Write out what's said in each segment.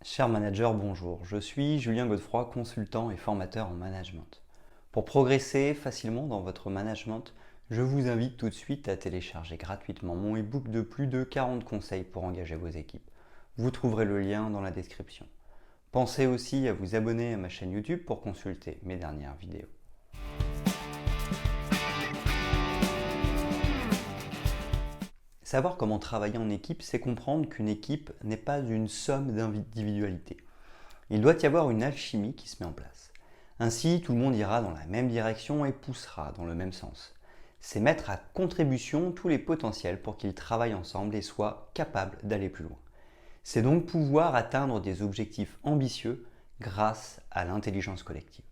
Cher manager, bonjour. Je suis Julien Godefroy, consultant et formateur en management. Pour progresser facilement dans votre management, je vous invite tout de suite à télécharger gratuitement mon e-book de plus de 40 conseils pour engager vos équipes. Vous trouverez le lien dans la description. Pensez aussi à vous abonner à ma chaîne YouTube pour consulter mes dernières vidéos. Savoir comment travailler en équipe, c'est comprendre qu'une équipe n'est pas une somme d'individualités. Il doit y avoir une alchimie qui se met en place. Ainsi, tout le monde ira dans la même direction et poussera dans le même sens. C'est mettre à contribution tous les potentiels pour qu'ils travaillent ensemble et soient capables d'aller plus loin. C'est donc pouvoir atteindre des objectifs ambitieux grâce à l'intelligence collective.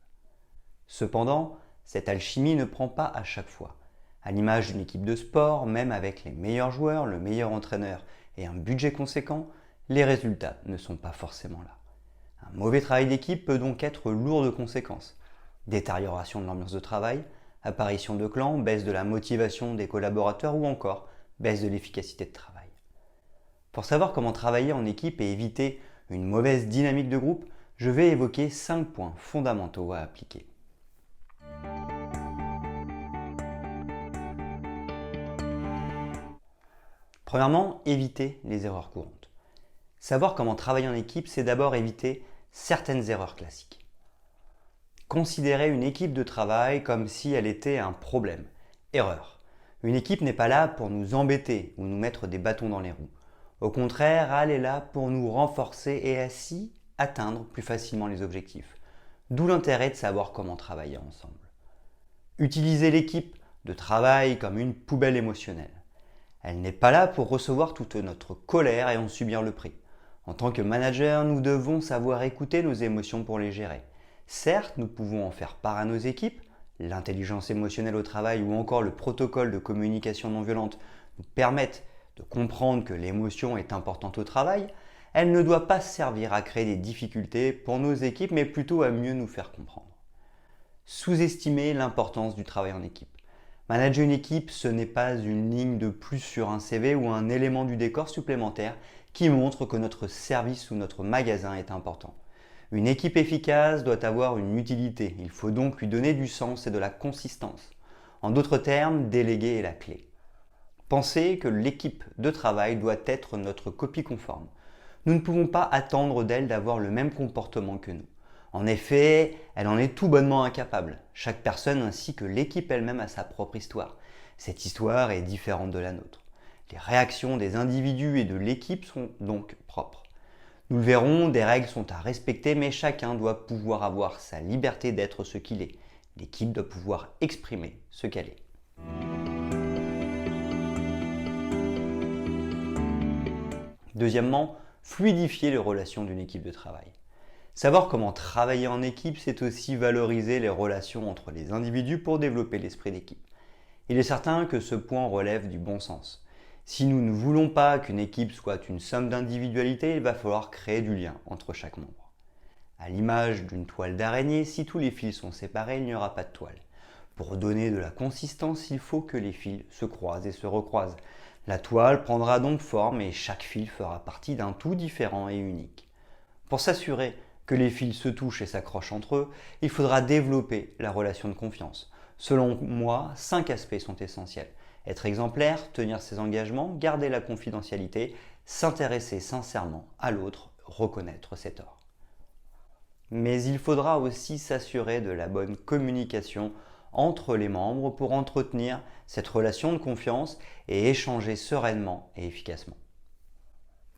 Cependant, cette alchimie ne prend pas à chaque fois. À l'image d'une équipe de sport, même avec les meilleurs joueurs, le meilleur entraîneur et un budget conséquent, les résultats ne sont pas forcément là. Un mauvais travail d'équipe peut donc être lourd de conséquences. Détérioration de l'ambiance de travail, apparition de clans, baisse de la motivation des collaborateurs ou encore baisse de l'efficacité de travail. Pour savoir comment travailler en équipe et éviter une mauvaise dynamique de groupe, je vais évoquer 5 points fondamentaux à appliquer. Premièrement, éviter les erreurs courantes. Savoir comment travailler en équipe, c'est d'abord éviter certaines erreurs classiques. Considérer une équipe de travail comme si elle était un problème. Erreur. Une équipe n'est pas là pour nous embêter ou nous mettre des bâtons dans les roues. Au contraire, elle est là pour nous renforcer et ainsi atteindre plus facilement les objectifs. D'où l'intérêt de savoir comment travailler ensemble. Utiliser l'équipe de travail comme une poubelle émotionnelle. Elle n'est pas là pour recevoir toute notre colère et en subir le prix. En tant que manager, nous devons savoir écouter nos émotions pour les gérer. Certes, nous pouvons en faire part à nos équipes, l'intelligence émotionnelle au travail ou encore le protocole de communication non violente nous permettent de comprendre que l'émotion est importante au travail. Elle ne doit pas servir à créer des difficultés pour nos équipes, mais plutôt à mieux nous faire comprendre. Sous-estimer l'importance du travail en équipe. Manager une équipe, ce n'est pas une ligne de plus sur un CV ou un élément du décor supplémentaire qui montre que notre service ou notre magasin est important. Une équipe efficace doit avoir une utilité, il faut donc lui donner du sens et de la consistance. En d'autres termes, déléguer est la clé. Pensez que l'équipe de travail doit être notre copie conforme. Nous ne pouvons pas attendre d'elle d'avoir le même comportement que nous. En effet, elle en est tout bonnement incapable. Chaque personne ainsi que l'équipe elle-même a sa propre histoire. Cette histoire est différente de la nôtre. Les réactions des individus et de l'équipe sont donc propres. Nous le verrons, des règles sont à respecter, mais chacun doit pouvoir avoir sa liberté d'être ce qu'il est. L'équipe doit pouvoir exprimer ce qu'elle est. Deuxièmement, fluidifier les relations d'une équipe de travail. Savoir comment travailler en équipe, c'est aussi valoriser les relations entre les individus pour développer l'esprit d'équipe. Il est certain que ce point relève du bon sens. Si nous ne voulons pas qu'une équipe soit une somme d'individualités, il va falloir créer du lien entre chaque membre. À l'image d'une toile d'araignée, si tous les fils sont séparés, il n'y aura pas de toile. Pour donner de la consistance, il faut que les fils se croisent et se recroisent. La toile prendra donc forme et chaque fil fera partie d'un tout différent et unique. Pour s'assurer que les fils se touchent et s'accrochent entre eux, il faudra développer la relation de confiance. Selon moi, 5 aspects sont essentiels. Être exemplaire, tenir ses engagements, garder la confidentialité, s'intéresser sincèrement à l'autre, reconnaître ses torts. Mais il faudra aussi s'assurer de la bonne communication entre les membres pour entretenir cette relation de confiance et échanger sereinement et efficacement.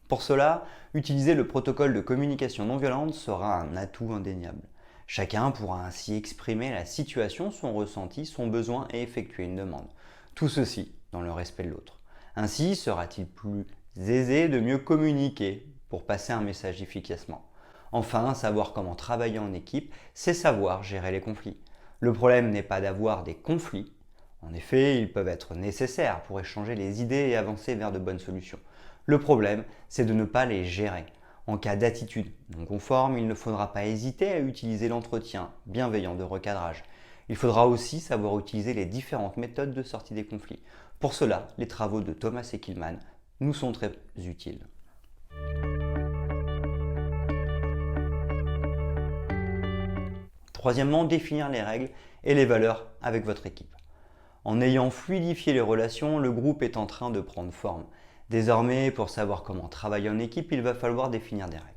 Pour cela, utiliser le protocole de communication non violente sera un atout indéniable. Chacun pourra ainsi exprimer la situation, son ressenti, son besoin et effectuer une demande. Tout ceci dans le respect de l'autre. Ainsi sera-t-il plus aisé de mieux communiquer pour passer un message efficacement. Enfin, savoir comment travailler en équipe, c'est savoir gérer les conflits. Le problème n'est pas d'avoir des conflits. En effet, ils peuvent être nécessaires pour échanger les idées et avancer vers de bonnes solutions. Le problème, c'est de ne pas les gérer. En cas d'attitude non conforme, il ne faudra pas hésiter à utiliser l'entretien bienveillant de recadrage. Il faudra aussi savoir utiliser les différentes méthodes de sortie des conflits. Pour cela, les travaux de Thomas Ekilman nous sont très utiles. Troisièmement, définir les règles et les valeurs avec votre équipe. En ayant fluidifié les relations, le groupe est en train de prendre forme. Désormais, pour savoir comment travailler en équipe, il va falloir définir des règles.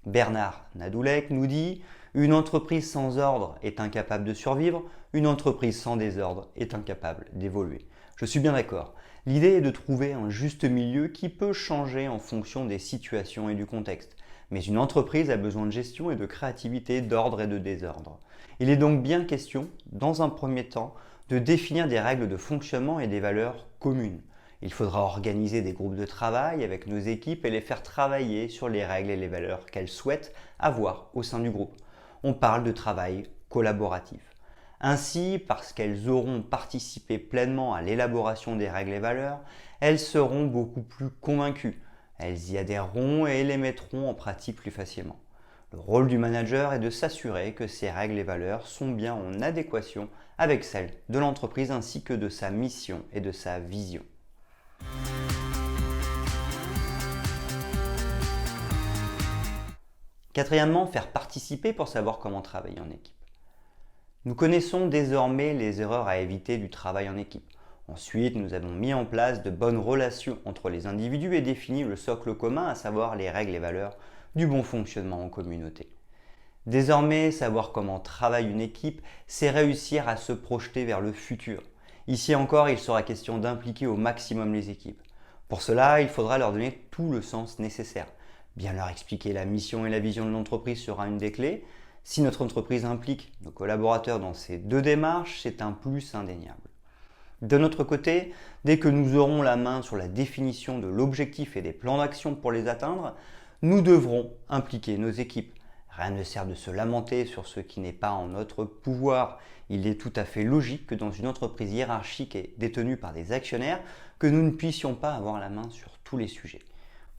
Bernard Nadoulek nous dit « Une entreprise sans ordre est incapable de survivre, une entreprise sans désordre est incapable d'évoluer. » Je suis bien d'accord. L'idée est de trouver un juste milieu qui peut changer en fonction des situations et du contexte. Mais une entreprise a besoin de gestion et de créativité, d'ordre et de désordre. Il est donc bien question, dans un premier temps, de définir des règles de fonctionnement et des valeurs communes. Il faudra organiser des groupes de travail avec nos équipes et les faire travailler sur les règles et les valeurs qu'elles souhaitent avoir au sein du groupe. On parle de travail collaboratif. Ainsi, parce qu'elles auront participé pleinement à l'élaboration des règles et valeurs, elles seront beaucoup plus convaincues. Elles y adhéreront et les mettront en pratique plus facilement. Le rôle du manager est de s'assurer que ces règles et valeurs sont bien en adéquation avec celles de l'entreprise ainsi que de sa mission et de sa vision. Quatrièmement, faire participer pour savoir comment travailler en équipe. Nous connaissons désormais les erreurs à éviter du travail en équipe. Ensuite, nous avons mis en place de bonnes relations entre les individus et défini le socle commun, à savoir les règles et valeurs du bon fonctionnement en communauté. Désormais, savoir comment travaille une équipe, c'est réussir à se projeter vers le futur. Ici encore, il sera question d'impliquer au maximum les équipes. Pour cela, il faudra leur donner tout le sens nécessaire. Bien leur expliquer la mission et la vision de l'entreprise sera une des clés. Si notre entreprise implique nos collaborateurs dans ces deux démarches, c'est un plus indéniable. De notre côté, dès que nous aurons la main sur la définition de l'objectif et des plans d'action pour les atteindre, nous devrons impliquer nos équipes. Rien ne sert de se lamenter sur ce qui n'est pas en notre pouvoir. Il est tout à fait logique que dans une entreprise hiérarchique et détenue par des actionnaires, que nous ne puissions pas avoir la main sur tous les sujets.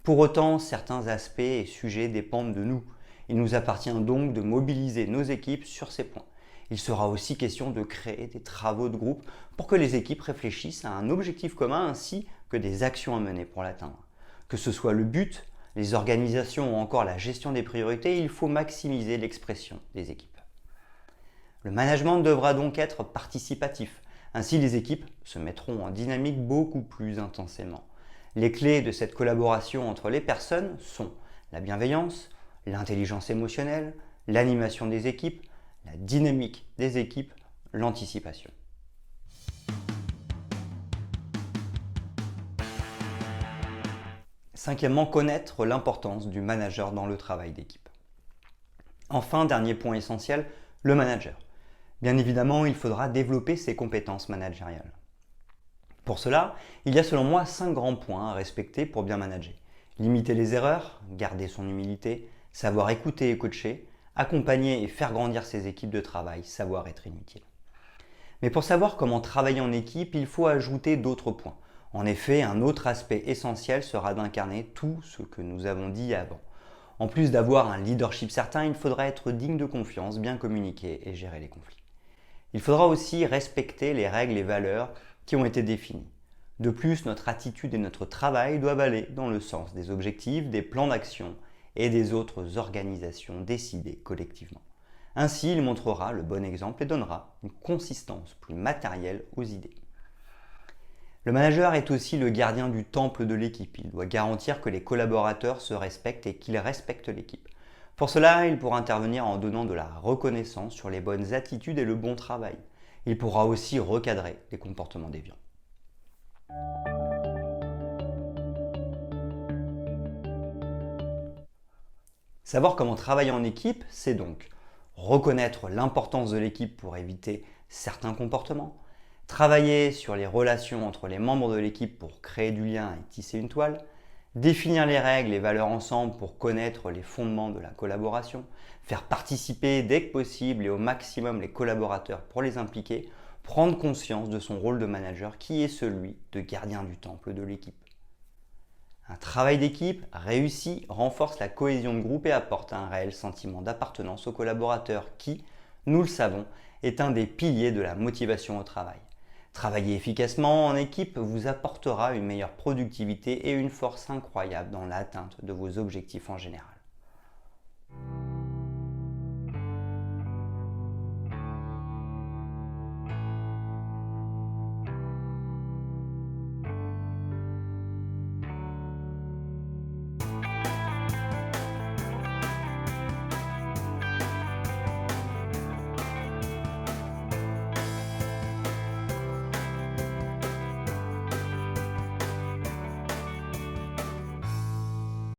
Pour autant, certains aspects et sujets dépendent de nous. Il nous appartient donc de mobiliser nos équipes sur ces points. Il sera aussi question de créer des travaux de groupe pour que les équipes réfléchissent à un objectif commun ainsi que des actions à mener pour l'atteindre. Que ce soit le but, les organisations ou encore la gestion des priorités, il faut maximiser l'expression des équipes. Le management devra donc être participatif. Ainsi, les équipes se mettront en dynamique beaucoup plus intensément. Les clés de cette collaboration entre les personnes sont la bienveillance, l'intelligence émotionnelle, l'animation des équipes, la dynamique des équipes, l'anticipation. Cinquièmement, connaître l'importance du manager dans le travail d'équipe. Enfin, dernier point essentiel, le manager. Bien évidemment, il faudra développer ses compétences managériales. Pour cela, il y a selon moi 5 grands points à respecter pour bien manager. Limiter les erreurs, garder son humilité, savoir écouter et coacher, accompagner et faire grandir ses équipes de travail, savoir être inutile. Mais pour savoir comment travailler en équipe, il faut ajouter d'autres points. En effet, un autre aspect essentiel sera d'incarner tout ce que nous avons dit avant. En plus d'avoir un leadership certain, il faudra être digne de confiance, bien communiquer et gérer les conflits. Il faudra aussi respecter les règles et valeurs qui ont été définies. De plus, notre attitude et notre travail doivent aller dans le sens des objectifs, des plans d'action et des autres organisations décidées collectivement. Ainsi, il montrera le bon exemple et donnera une consistance plus matérielle aux idées. Le manager est aussi le gardien du temple de l'équipe. Il doit garantir que les collaborateurs se respectent et qu'ils respectent l'équipe. Pour cela, il pourra intervenir en donnant de la reconnaissance sur les bonnes attitudes et le bon travail. Il pourra aussi recadrer les comportements déviants. Savoir comment travailler en équipe, c'est donc reconnaître l'importance de l'équipe pour éviter certains comportements, travailler sur les relations entre les membres de l'équipe pour créer du lien et tisser une toile, définir les règles et valeurs ensemble pour connaître les fondements de la collaboration, faire participer dès que possible et au maximum les collaborateurs pour les impliquer, prendre conscience de son rôle de manager qui est celui de gardien du temple de l'équipe. Un travail d'équipe réussi renforce la cohésion de groupe et apporte un réel sentiment d'appartenance aux collaborateurs qui, nous le savons, est un des piliers de la motivation au travail. Travailler efficacement en équipe vous apportera une meilleure productivité et une force incroyable dans l'atteinte de vos objectifs en général.